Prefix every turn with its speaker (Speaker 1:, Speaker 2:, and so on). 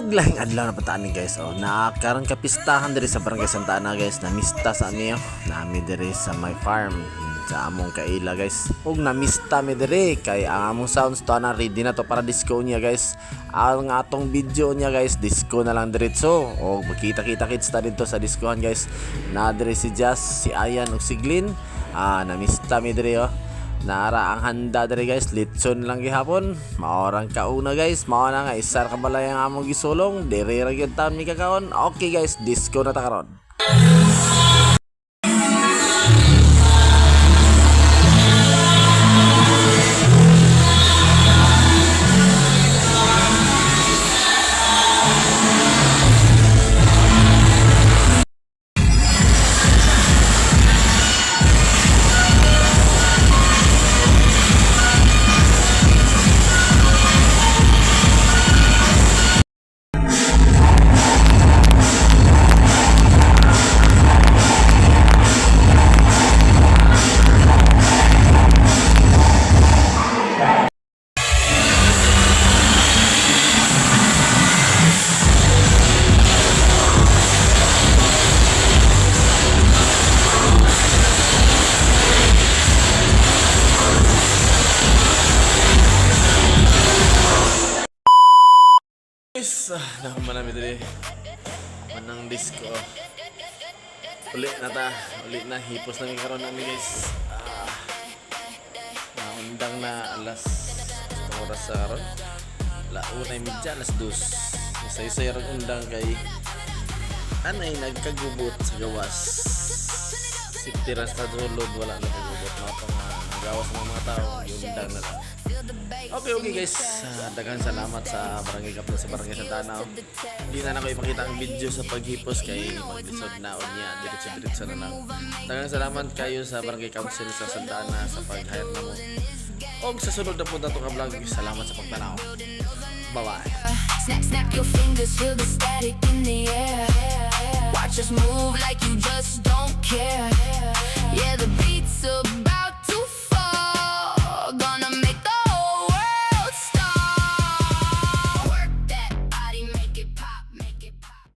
Speaker 1: Ug laing adlaw na pataan ni guys. Nakaroon ka pistahan diri sa Barangay Santa Ana guys. Namista sa amin nami diri sa my farm sa among kaila guys. Ug namista mi diri kay ang among sounds to na ready na to para disco niya guys. Ang atong video niya guys, disco na lang diretso. Og makita-kita kits ta dito sa discohan guys. Na diri si Jazz, si Ayan ug si Glyn. Namista mi diri Nara ang handa diri guys, litson lang gihapon. Maorang kauna guys, mao na nga isar ka balay ang among gisulong, diri ra gyud taon mi kakaon. Okay guys, disco na ta karon. Guys, naman namin dali manang disco. Ulit na ta, ulit na hipos na karon namin guys. Naundang na alas oras sa karon. Launa midya alas 2. Isa-isa ron undang kay anay nagkagubot sa gawas. Siptiras sa dulod wala na kagubot mga pang gawas ng mga tao, undang na lang. Okay guys, daghang salamat sa Barangay Kaplan sa Barangay Santa Ana. Hindi na ako ipakita ang video sa paghipos kay mag-episode na niya, diretso na lang. Daghang salamat kayo sa Barangay Council sa Santa Ana sa pag-hire na mo. Og sa sunod na punta itong vlog, salamat sa pagtanaw. Bye-bye.
Speaker 2: Snap, snap your fingers, feel the static in the air. Watch us move like you just don't care. Yeah, the beat's about